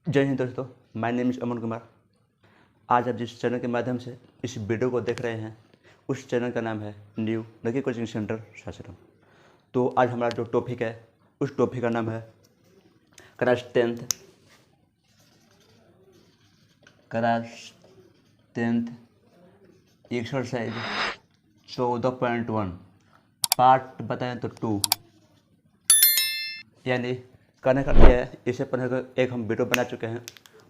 जय हिंद दोस्तों, my name is Aman Kumar. आज आप जिस चैनल के माध्यम से इस वीडियो को देख रहे हैं उस चैनल का नाम है new lucky coaching centre Sasaram. तो आज हमारा जो टॉपिक है उस टॉपिक का नाम है क्लास 10th एक्सरसाइज 14.1 पार्ट बताएं तो 2, यानी करने का क्या है। इससे पहले एक हम वीडियो बना चुके हैं,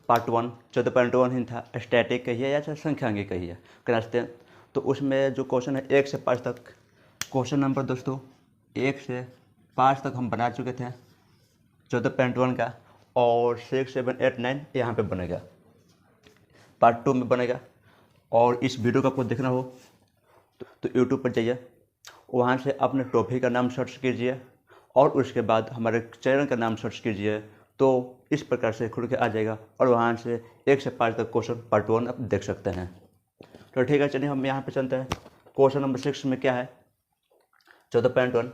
पार्ट 1 14.1 ही था, स्टैटिक कहिए या संख्यांकी कहिए क्लास 10। तो उसमें जो क्वेश्चन है 1 से 5 तक, क्वेश्चन नंबर दोस्तों 1 से 5 तक हम बना चुके थे 14.1 का, और 6, 7, 8, 9 यहाँ पे बनेगा, पार्ट 2 में बनेगा। और इस वीडियो को आपको देखना हो तो यूट्यूब पर जाइए, वहाँ से अपने टॉपिक का नाम सर्च कीजिए और उसके बाद हमारे चैनल का नाम सर्च कीजिए, तो इस प्रकार से खुल के आ जाएगा और वहाँ से 1 से 5 तक क्वेश्चन पार्ट 1 आप देख सकते हैं। तो ठीक है, चलिए हम यहाँ पे चलते हैं। क्वेश्चन नंबर 6 में क्या है, 14.1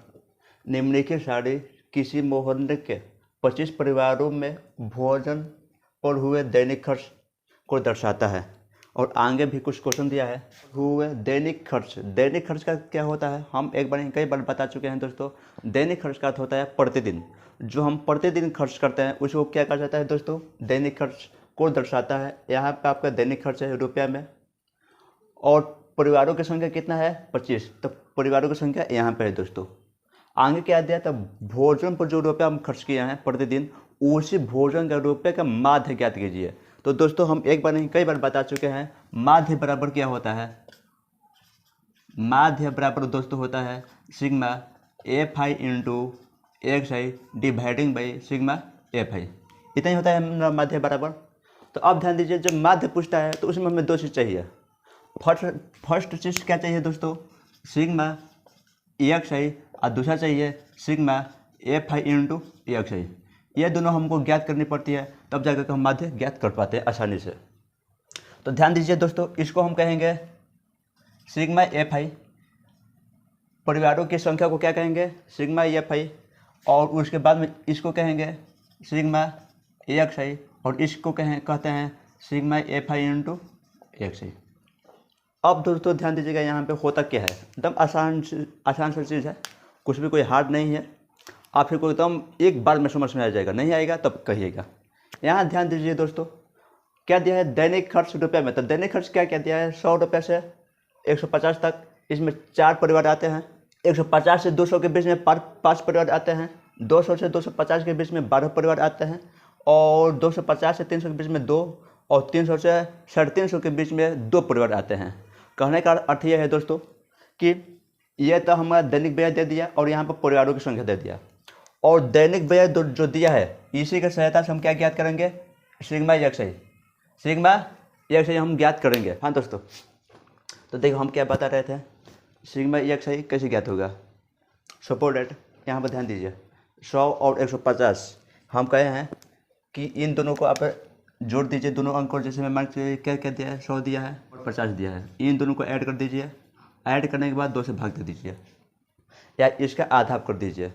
निम्नलिखित सारी किसी मोहल्ले के 25 परिवारों में भोजन पर हुए दैनिक खर्च को दर्शाता है। और आगे भी कुछ क्वेश्चन दिया है, हुए दैनिक खर्च। दैनिक खर्च का क्या होता है, हम एक बार कई बार बता चुके हैं दोस्तों। दैनिक खर्च का अर्थ होता है प्रतिदिन, जो हम प्रतिदिन खर्च करते हैं उसको क्या कहा जाता है दोस्तों, दैनिक खर्च को दर्शाता है। यहाँ पे आपका दैनिक खर्च है रुपया में, और परिवारों की संख्या कितना है 25, तो परिवारों की संख्या यहाँ पे है दोस्तों। आगे क्या दिया, तब भोजन पर जो रुपया हम खर्च किए हैं प्रतिदिन, उसी भोजन का रुपये का माध्य ज्ञात कीजिए। तो दोस्तों हम एक बार नहीं कई बार बता चुके हैं, माध्य बराबर क्या होता है, माध्य बराबर दोस्तों होता है sigma f i into x i dividing by sigma f आई, इतना ही होता है हमारा माध्य बराबर। तो अब ध्यान दीजिए, जब माध्य पूछता है तो उसमें हमें 2 चीज़ चाहिए। फर्स्ट चीज़ क्या चाहिए दोस्तों, सिग्मा एक्स आई, और दूसरा चाहिए sigma f i into x i. ये दोनों हमको ज्ञात करनी पड़ती है, तब जाकर हम माध्य ज्ञात कर पाते हैं आसानी से। तो ध्यान दीजिए दोस्तों, इसको हम कहेंगे सिग्मा एफ आई, परिवारों की संख्या को क्या कहेंगे सिग्मा एफ आई, और उसके बाद में इसको कहेंगे सिग्मा एक्स आई, और इसको कहते हैं sigma f i into x i. अब दोस्तों ध्यान दीजिएगा, यहाँ पे होता क्या है, एकदम आसान सी चीज़ है, कुछ भी कोई हार्ड नहीं है। आप फिर को एकदम एक बार में समझ में आ जाएगा, नहीं आएगा तब कहिएगा। यहाँ ध्यान दीजिए दोस्तों, क्या दिया है दैनिक खर्च रुपये में। तो दैनिक खर्च क्या क्या दिया है, 100 रुपये से 150 तक, इसमें 4 परिवार आते हैं। 150 से 200 के बीच में 5 परिवार आते हैं। 200 से 250 के बीच में 12 परिवार आते हैं, और 250 से 300 के बीच में 2, और 300 से 350 के बीच में 2 परिवार आते हैं। कहने का अर्थ यह है दोस्तों कि यह तो हमारा दैनिक व्यय दे दिया और यहाँ पर परिवारों की संख्या दे दिया, और दैनिक व्यय जो दिया है इसी की सहायता से हम क्या ज्ञात करेंगे, sigma x i, sigma x आई हम ज्ञात करेंगे। हाँ दोस्तों, तो देखो हम क्या बता रहे थे, सिग्मा एक्स आई कैसे ज्ञात होगा। सपोज दैट यहाँ पर ध्यान दीजिए, 100 और 150 हम कहे हैं कि इन दोनों को आप जोड़ दीजिए, दोनों अंक, और जैसे मैं मान के क्या क्या दिया है, 100 दिया है और 50 दिया है, इन दोनों को ऐड कर दीजिए। ऐड करने के बाद 2 से भाग दे दीजिए, या इसका आधा कर दीजिए।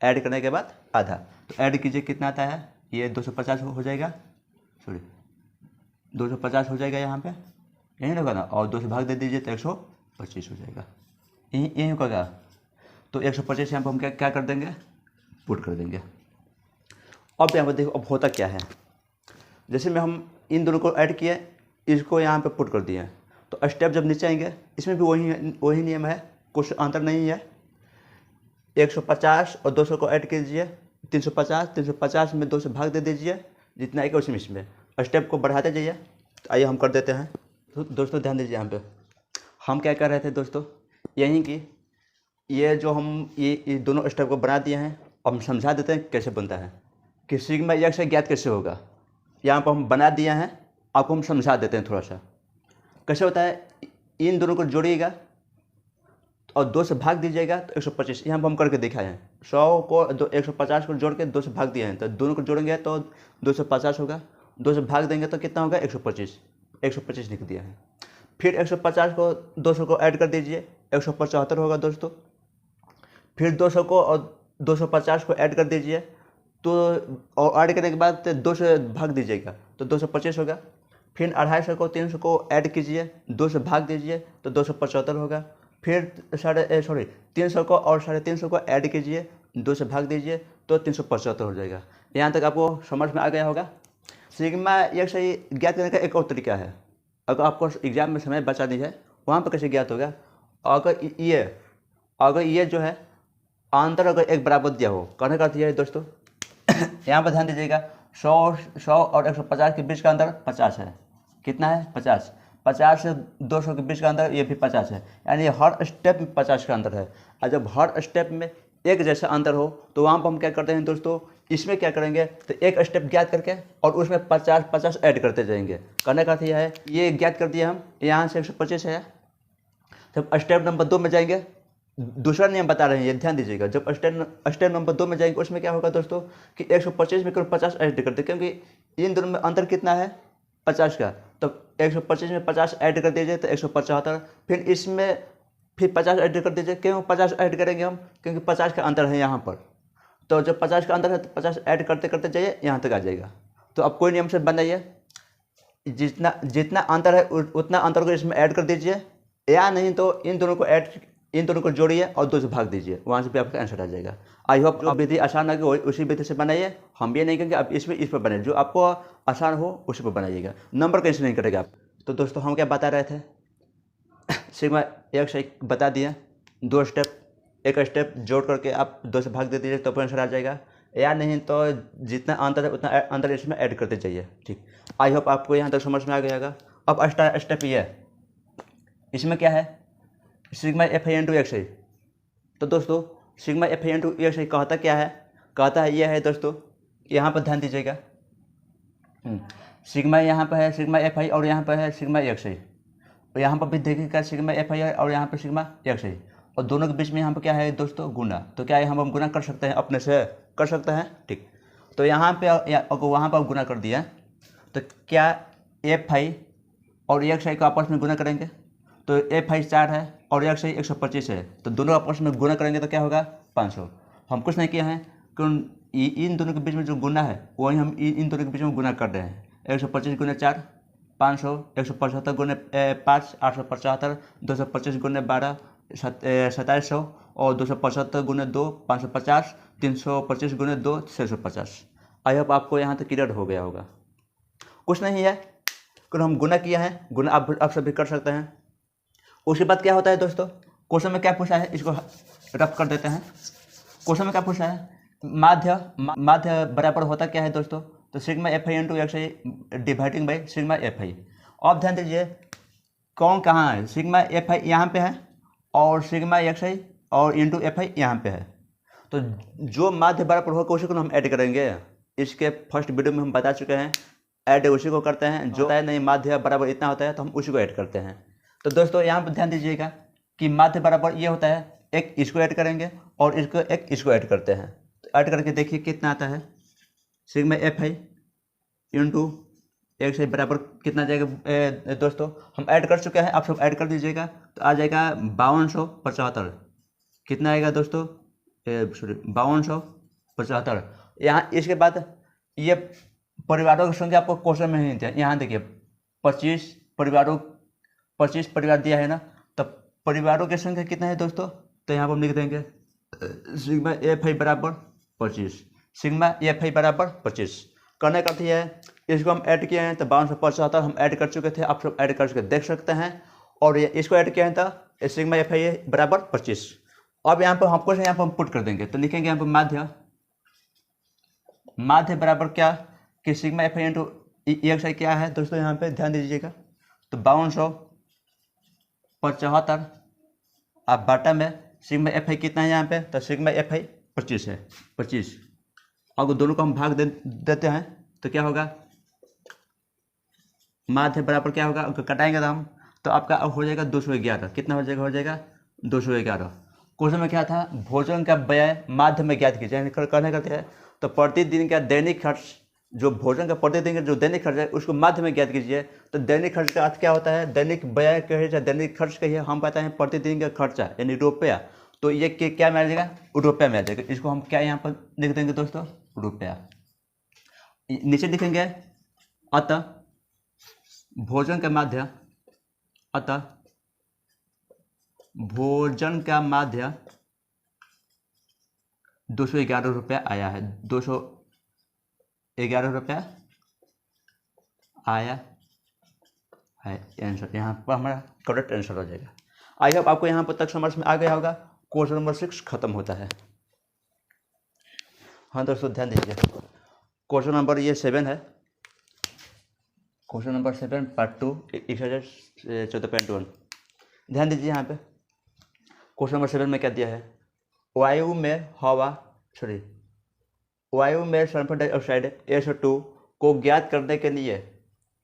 ऐड करने के बाद आधा, तो ऐड कीजिए कितना आता है, ये 250 हो जाएगा, सॉरी 250 हो जाएगा यहाँ पे, यही होगा ना, और 2 से भाग दे दीजिए तो 125 हो जाएगा, यही होगा। तो 125 यहाँ पर हम क्या कर देंगे, पुट कर देंगे। अब यहाँ पर देखो अब होता क्या है, जैसे में हम इन दोनों को ऐड किए, इसको यहाँ पे पुट कर दिए, तो स्टेप जब नीचे आएंगे इसमें भी वही नियम है, कुछ अंतर नहीं है। 150 और 200 को ऐड कीजिए, 350 में 2 से भाग दे दीजिए, जितना आएगा उसी में इसमें स्टेप को बढ़ाते जाइए। तो आइए हम कर देते हैं। तो दोस्तों ध्यान दीजिए, यहाँ पे हम क्या कर रहे थे दोस्तों, यहीं कि ये जो हम ये दोनों स्टेप को बना दिए हैं, अब हम समझा देते हैं कैसे बनता है, कि सिग्मा एक्स से ज्ञात कैसे होगा। यहाँ पर हम बना दिए हैं, आपको हम समझा देते हैं थोड़ा सा कैसे होता है। इन दोनों को जोड़िएगा और 2 से भाग दीजिएगा तो 125, यहाँ पर हम करके दिखाए हैं। 100 को 150 को जोड़ के 2 से भाग दिए हैं, तो दोनों को जोड़ेंगे तो 250 होगा, 2 से भाग देंगे तो कितना होगा 125 लिख दिया है। फिर 150 को 200 को ऐड कर दीजिए, 175 होगा दोस्तों। फिर 200 को और 250 को ऐड कर दीजिए, तो और ऐड करने के बाद 2 से भाग दीजिएगा तो 225 होगा। फिर 250 को 300 को ऐड कीजिए, 2 से भाग दीजिए तो 275 होगा। फिर 300 को और 350 को ऐड कीजिए, 2 से भाग दीजिए तो 375 हो जाएगा। यहाँ तक आपको समझ में आ गया होगा। सिग्मा एक सही ज्ञात करने का एक और तरीका है। अगर आपको एग्जाम में समय बचा दी है वहाँ पर कैसे ज्ञात होगा, अगर ये जो है अंतर अगर एक बराबर दिया हो, कहने का अर्थ यह है दोस्तों यहाँ पर ध्यान दीजिएगा, 100 और 150 के बीच का अंतर 50 है। कितना है? 50। 50 से 200 के बीच का अंतर ये भी 50 है, यानी हर स्टेप में 50 का अंतर है। और जब हर स्टेप में एक जैसा अंतर हो तो वहाँ पर हम क्या करते हैं दोस्तों, इसमें क्या करेंगे तो एक स्टेप ज्ञात करके और उसमें 50 ऐड करते जाएंगे। कहने का अर्थ यह है, ये ज्ञात कर दिया हम, यहाँ से 125 है। जब स्टेप नंबर 2 में जाएंगे, दूसरा नियम बता रहे हैं ये ध्यान दीजिएगा, जब स्टेप नंबर 2 में जाएंगे उसमें क्या होगा दोस्तों कि 125 में केवल 50 ऐड करते, क्योंकि इन दोनों में अंतर कितना है 50 का। तो 125 में 50 ऐड कर दीजिए तो 175। फिर इसमें फिर 50 ऐड कर दीजिए, क्यों 50 ऐड करेंगे हम, क्योंकि 50 का अंतर है यहाँ पर। तो जब 50 का अंतर है तो 50 ऐड करते करते जाइए, यहाँ तक आ जाएगा। तो अब कोई नियम से बनाइए, जितना अंतर है उतना अंतर को इसमें ऐड कर दीजिए, या नहीं तो इन दोनों को जोड़िए और 2 से भाग दीजिए, वहाँ से भी आपका आंसर आ जाएगा। आई होप जो विधि आसान लगे उसी विधि से बनाइए। हम ये नहीं कहेंगे आप इस पर बनाइए, जो आपको आसान हो उसी पर बनाइएगा, नंबर कैंसिल नहीं करेगा आप। तो दोस्तों हम क्या बता रहे थे, सिग्मा एक से बता दिए, 2 स्टेप, एक स्टेप जोड़ करके आप 2 से भाग दे दीजिए तो आंसर आ जाएगा, या नहीं तो जितना अंतर है उतना अंतर इसमें ऐड करते जाइए। ठीक, आई होप आपको यहाँ तक समझ में आ गया होगा। अब स्टेप ये है, इसमें क्या है sigma f i into x i. तो दोस्तों sigma f i into x i कहता क्या है, कहता है यह है दोस्तों, यहाँ पर ध्यान दीजिएगा, सिग्मा यहाँ पर है सिग्मा एफ आई और यहाँ पर है सिग्मा एक्स आई, और यहाँ पर भी देखिएगा सिग्मा एफ आई और यहाँ पर सिग्मा एक्स आई, और दोनों के बीच में यहाँ पर क्या है दोस्तों गुना। तो क्या हम गुना कर सकते हैं, अपने से कर सकते हैं। ठीक, तो यहाँ पे अगर वहाँ पर गुना कर दिया तो क्या एफ आई और एक्स आई को आपस में गुना करेंगे, तो एफ आई 4 है और एक्स आई 125 है, तो दोनों आपस में गुना करेंगे तो क्या होगा 500। हम कुछ नहीं किया है, क्यों इन दोनों के बीच में जो गुना है वही हम इन दोनों के बीच में गुना कर रहे हैं। 125 गुने 4 500, 175 गुने 5 875, 225 गुने 12 2700, और 275 गुने 2 550, 325 गुने 2 650। आई होप आपको यहाँ तक क्लियर हो गया होगा। कुछ नहीं है, क्योंकि हम गुना किया है, गुना आप सभी कर सकते हैं। उसके बाद क्या होता है दोस्तों, क्वेश्चन में क्या पूछा है, इसको रफ कर देते हैं। क्वेश्चन में क्या पूछा है, माध्य बराबर होता क्या है दोस्तों, तो sigma f i into x i dividing by sigma f आई। अब ध्यान दीजिए कौन कहाँ है, सिग्मा एफ आई यहाँ पे है और सिग्मा एक्स आई और इंटू एफ आई यहाँ पे है। तो जो माध्य बराबर होगा उसी को हम ऐड करेंगे। इसके फर्स्ट वीडियो में हम बता चुके हैं, ऐड उसी को करते हैं, जो है नहीं माध्य बराबर इतना होता है तो हम उसी को ऐड करते हैं। तो दोस्तों यहाँ पर ध्यान दीजिएगा कि माध्य बराबर ये होता है, एक इसको ऐड करेंगे और इसको ऐड करते हैं। तो ऐड करके देखिए कितना आता है, sigma f i into x i बराबर कितना जाएगा दोस्तों, हम ऐड कर चुके हैं, आप सब ऐड कर दीजिएगा तो आ जाएगा 5275। कितना आएगा दोस्तों, 5275। यहाँ इसके बाद ये परिवारों की संख्या आपको क्वेश्चन में नहीं दिया, यहाँ देखिए 25 परिवार दिया है ना, तब परिवारों की संख्या कितना है दोस्तों, तो यहाँ पर हम लिख देंगे सिग्मा एफ आई बराबर 25, सिग्मा एफ आई बराबर 25। करने का अर्थ यह है, इसको हम ऐड किए हैं तो 5275 हम ऐड कर चुके थे, आप सब ऐड कर चुके देख सकते हैं, और ये इसको ऐड किया है तो सिग्मा एफ आई बराबर 25। अब यहाँ पर हमको यहाँ पर हम पुट कर देंगे, तो लिखेंगे यहाँ पर माध्य बराबर क्या कि sigma f i into x i क्या है दोस्तों, यहाँ पे ध्यान दीजिएगा, तो 5275 अब बाटा में सिग्मा एफ आई कितना है यहाँ पे, तो सिग्मा एफ आई 25 है, 25। अगर दोनों को हम भाग देते हैं तो क्या होगा, माध्य बराबर क्या होगा, अगर कटाएंगे तो हम, तो आपका अब हो जाएगा 211। कितना हो जाएगा 211। क्वेश्चन में क्या था, भोजन का व्यय माध्य में ज्ञात कीजिए, करने करते हैं तो प्रतिदिन का दैनिक खर्च, जो भोजन का प्रतिदिन का जो दैनिक खर्च है उसको माध्य में ज्ञात कीजिए। तो दैनिक खर्च का अर्थ क्या होता है, दैनिक व्यय कहिए चाहे दैनिक खर्च कहिए, हम कहते हैं प्रतिदिन का खर्चा यानी रुपया। तो ये क्या में आ जाएगा, रुपया में आ जाएगा। इसको हम क्या यहाँ पर लिख देंगे दोस्तों, रुपया। नीचे लिखेंगे अतः भोजन का माध्य, अतः भोजन का माध्य 211 रुपया आया है। 211 रुपया आया है आंसर। यहाँ पर हमारा करेक्ट आंसर हो जाएगा। आई होप आपको यहाँ पर तक समझ में आ गया होगा। क्वेश्चन नंबर 6 खत्म होता है। हाँ दोस्तों ध्यान दीजिए, क्वेश्चन नंबर ये 7 है। Question number 7 part 2 14.1। ध्यान दीजिए यहाँ पे क्वेश्चन नंबर 7 में क्या दिया है। वायु में सल्फर डाइऑक्साइड SO2 को ज्ञात करने के लिए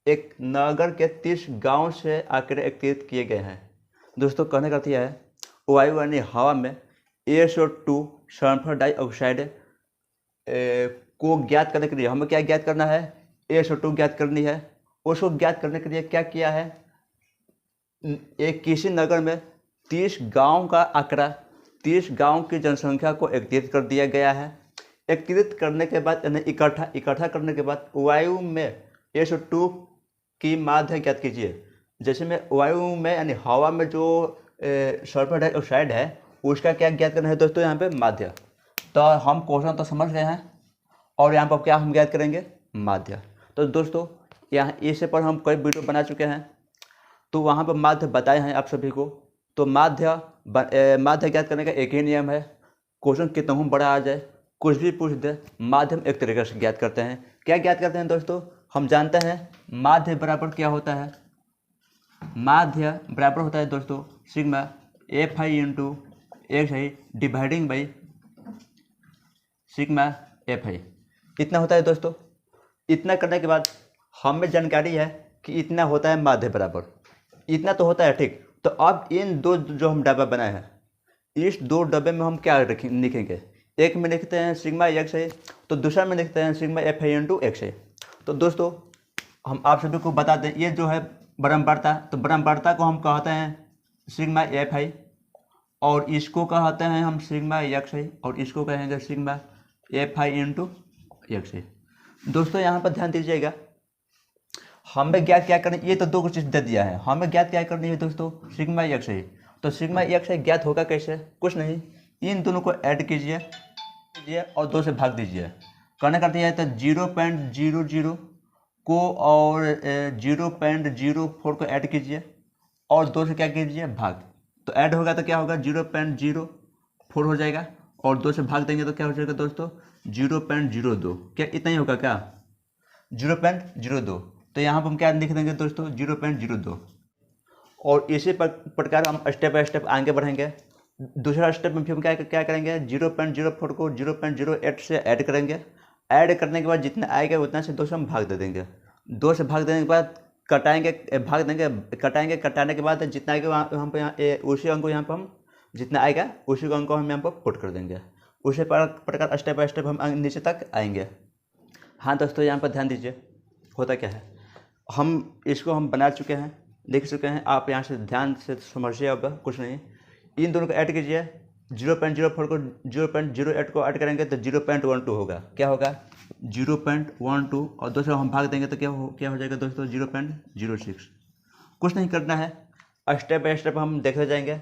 एक नगर के 30 गांव से आंकड़े एकत्रित किए गए हैं। दोस्तों कहने का अर्थ यह है, वायु यानी हवा में SO2 सल्फर डाइऑक्साइड को ज्ञात करने के लिए हमें क्या ज्ञात करना है, SO2 ज्ञात करनी है। उसको ज्ञात करने के लिए क्या किया है, एक किसी नगर में 30 गांव का आंकड़ा, 30 गांव की जनसंख्या को एकत्रित कर दिया गया है। एकत्रित करने के बाद यानी इकट्ठा करने के बाद वायु में SO2 की मात्रा ज्ञात कीजिए। जैसे में वायु में यानी हवा में जो सल्फर डाइऑक्साइड है उसका क्या ज्ञात करना है दोस्तों, यहाँ पे माध्य। तो हम क्वेश्चन तो समझ गए हैं और यहाँ पर क्या हम ज्ञात करेंगे, माध्य। तो दोस्तों यहाँ इससे पर हम कई वीडियो बना चुके हैं, तो वहाँ पर माध्य बताए हैं आप सभी को। तो माध्य ज्ञात करने का एक ही नियम है, क्वेश्चन कितना ही बड़ा आ जाए, कुछ भी पूछ दे, माध्य हम एक तरीके से ज्ञात करते हैं। क्या ज्ञात करते हैं दोस्तों, हम जानते हैं माध्य बराबर क्या होता है। माध्य बराबर होता है दोस्तों sigma FI into XI dividing by sigma FI। इतना होता है दोस्तों। इतना करने के बाद हमें जानकारी है कि इतना होता है माध्य बराबर, इतना तो होता है ठीक। तो अब इन दो जो हम डब्बा बनाए हैं, इस दो डब्बे में हम क्या लिखेंगे, एक में लिखते हैं सिग्मा XI, तो दूसरा में लिखते हैं सिग्मा FI इंटू XI। तो दोस्तों हम आप सभी को बता दें, ये जो है बरम्बारता, तो बरम्बारता को हम कहते हैं सिग्मा FI और इसको कहते हैं हम सिग्मा XI और इसको कहेंगे सिग्मा FI इंटू XI। दोस्तों यहाँ पर ध्यान दीजिएगा, हमें ज्ञात क्या करनी, ये तो दो चीज़ दे दिया है, हमें ज्ञात क्या करनी है दोस्तों, सिग्मा XI। तो सिग्मा XI ज्ञात होगा कैसे, कुछ नहीं, इन दोनों को ऐड कीजिए और 2 से भाग दीजिए। करने करते हैं तो 0.00 को और 0.04 को ऐड कीजिए और 2 से क्या कीजिए, भाग। तो ऐड होगा तो क्या होगा, 0.04 हो जाएगा और 2 से भाग देंगे तो क्या हो जाएगा दोस्तों, 0.02। क्या इतना ही होगा क्या, 0.02। तो यहाँ पर हम क्या लिख देंगे दोस्तों, 0.02। और इसी प्रकार हम स्टेप बाय स्टेप आगे बढ़ेंगे। दूसरा स्टेप में फिर हम क्या करेंगे, 0.04 को 0.08 से ऐड करेंगे। ऐड करने के बाद जितना आएगा उतना से 2 से हम भाग दे देंगे। 2 से भाग देने के बाद कटाएंगे, कटाने के बाद जितना आएगा हम यहाँ उसी अंक को यहाँ पर हम जितना आएगा उसी अंक को हम यहाँ पर पुट कर देंगे। उसी प्रकार स्टेप बाय स्टेप हम नीचे तक आएंगे। हाँ दोस्तों यहाँ पर ध्यान दीजिए, होता क्या है, हम इसको हम बना चुके हैं, लिख चुके हैं। आप यहाँ से ध्यान से समझिए, अब कुछ नहीं, इन दोनों को ऐड कीजिए। 0.04 को 0.08 को ऐड करेंगे तो 0.12 होगा। क्या होगा, 0.12 और 2 से हम भाग देंगे तो क्या हो जाएगा दोस्तों, 0.06। कुछ नहीं करना है, स्टेप बाय स्टेप हम देखते जाएंगे।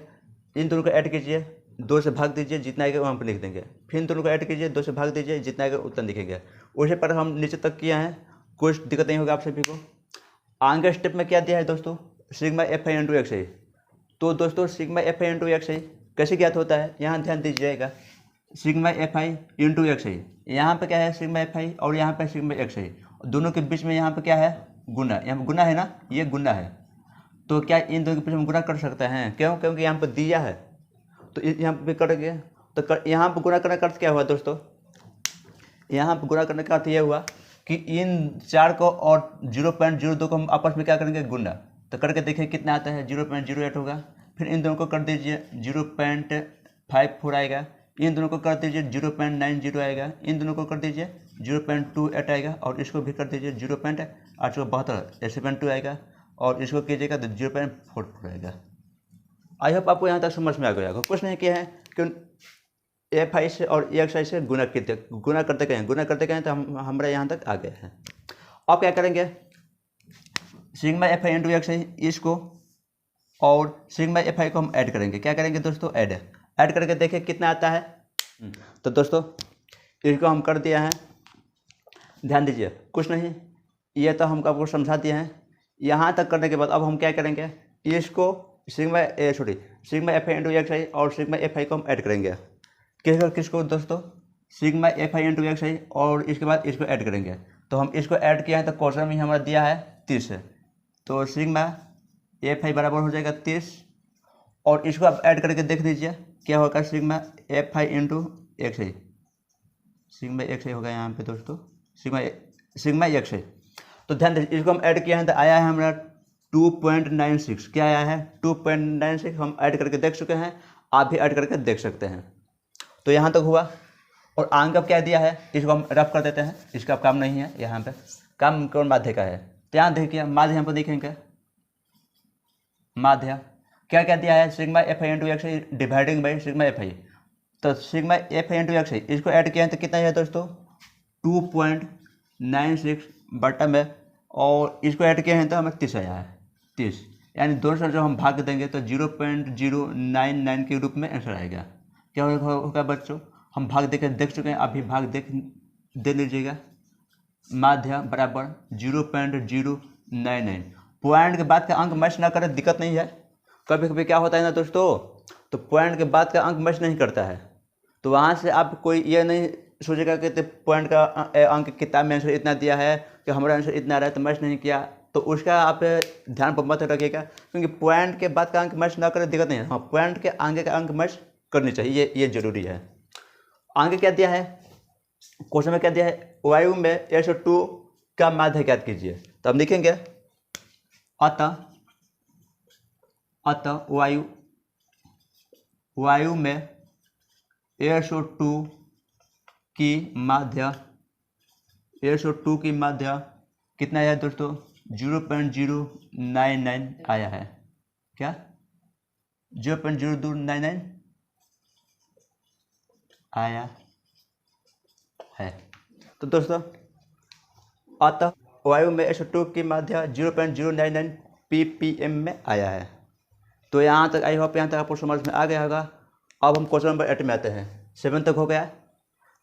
इन दोनों को ऐड कीजिए, 2 से भाग दीजिए, जितना आएगा वहाँ पर लिख देंगे। फिर इन दोनों को ऐड कीजिए, 2 से भाग दीजिए, जितना आएगा उतना लिखेंगे। उसी पर हम नीचे तक किए हैं, कुछ दिक्कत नहीं होगा आप सभी को। आगे स्टेप में क्या दिया है दोस्तों, सिग्मा FI इंटू XI। तो दोस्तों सिग्मा FI इंटू XI कैसे ज्ञात होता है, यहाँ ध्यान दीजिएगा। सिग्मा FI इंटू XI, यहाँ पे क्या है सिग्मा FI और यहाँ पे सिग्मा XI, दोनों के बीच में यहाँ पे क्या है, गुना। यहाँ पे गुना है ना, ये गुना है। तो क्या इन दोनों के बीच में गुना कर सकते हैं, क्यों, क्योंकि यहाँ पर दिया है तो यहाँ पे करेंगे। तो यहाँ पर गुना करने का अर्थ क्या हुआ दोस्तों, यहाँ पर गुना करने का अर्थ यह हुआ कि इन 4 को और 0.02 को हम आपस में क्या करेंगे, गुना। तो करके देखिए कितना आता है, 0.08 होगा। फिर इन दोनों को कर दीजिए, 0.54 आएगा। इन दोनों को कर दीजिए 0.90 आएगा। इन दोनों को कर दीजिए 0.28 आएगा और इसको भी कर दीजिए 0.872 7.2 आएगा और इसको कीजिएगा तो 0.44 आएगा। आई होप आपको यहाँ तक समझ में आ गया होगा। कुछ नहीं किया है कि एफ आई से और एक्स आई से गुना करते गए तो हम हमारे यहाँ तक आ गए हैं। अब क्या करेंगे, sigma f i into x i इसको और सिग्मा एफ आई को हम ऐड करेंगे। क्या करेंगे दोस्तों, ऐड करके देखिए कितना आता है। तो दोस्तों इसको हम कर दिया है, ध्यान दीजिए, कुछ नहीं, ये तो हम आपको समझा दिए हैं। यहाँ तक करने के बाद अब हम क्या करेंगे, इसको sigma f i into x i और सिग्मा एफ आई को हम ऐड करेंगे। किसको दोस्तों, sigma f i into x i और इसके बाद इसको ऐड करेंगे। तो हम इसको ऐड किया है तो क्वेश्चन में हमारा दिया है 30 है, तो सिग्मा एफ आई बराबर हो जाएगा 30 और इसको आप ऐड करके देख लीजिए क्या होगा, sigma f i into x i, sigma x i होगा यहाँ पे दोस्तों, सिग्मा एक्स आई। तो ध्यान दीजिए इसको हम ऐड किया है तो आया है हमारा 2.96। क्या आया है, 2.96 हम ऐड करके देख चुके हैं, आप भी ऐड करके देख सकते हैं। तो यहाँ तक हुआ और अंक अब क्या दिया है, इसको हम रफ कर देते हैं, इसका काम नहीं है, यहाँ पे काम कौन माध्य का है। तो यहाँ देखिए माध्य यहाँ पर देखेंगे, माध्य क्या क्या दिया है, sigma f i into x i dividing by sigma f i. तो sigma f i into x i इसको ऐड किया है तो कितना है दोस्तों 2.96 बटा में, और इसको ऐड किया है तो हमें 30 आया है, 30, यानी दोनों से जो हम भाग देंगे तो 0.099 के रूप में आंसर आएगा। क्या होगा बच्चों, हम भाग देकर देख चुके हैं, अभी भाग दे लीजिएगा। माध्य बराबर 0.099, पॉइंट के बाद का अंक मैच ना करे दिक्कत नहीं है। कभी कभी क्या होता है ना दोस्तों, तो पॉइंट के बाद का अंक मैच नहीं करता है, तो वहाँ से आप कोई ये नहीं सोचेगा कि पॉइंट का अंक किताब में आंसर इतना दिया है कि हमारा आंसर इतना आ रहा है तो मैच नहीं किया, तो उसका आप ध्यान पर मत रखिएगा, क्योंकि पॉइंट के बाद का अंक मैच ना करे दिक्कत नहीं है। हाँ, पॉइंट के आगे का अंक मैच करनी चाहिए, ये जरूरी है। आगे क्या दिया है, क्वेश्चन में क्या दिया है, वायु में 102 का माध्य ज्ञात कीजिए। तो हम लिखेंगे अतः वायु में 102 की माध्य कितना आया दोस्तों 0.099 आया है। क्या 0.0299 आया है। तो दोस्तों अतः वायु में 102 की माध्य 0.099 ppm में आया है। तो यहाँ तक आई होप यहाँ तक आपको समझ में आ गया होगा। अब हम क्वेश्चन नंबर 8 में आते हैं, 7 तक हो गया।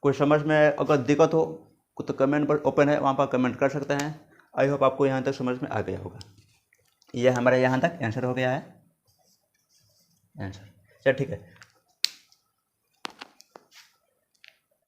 कोई समझ में अगर दिक्कत हो तो कमेंट पर ओपन है, वहाँ पर कमेंट कर सकते हैं। आई होप आपको यहाँ तक समझ में आ गया होगा। ये हमारे यहाँ तक आंसर हो गया है, आंसर। चलिए ठीक है,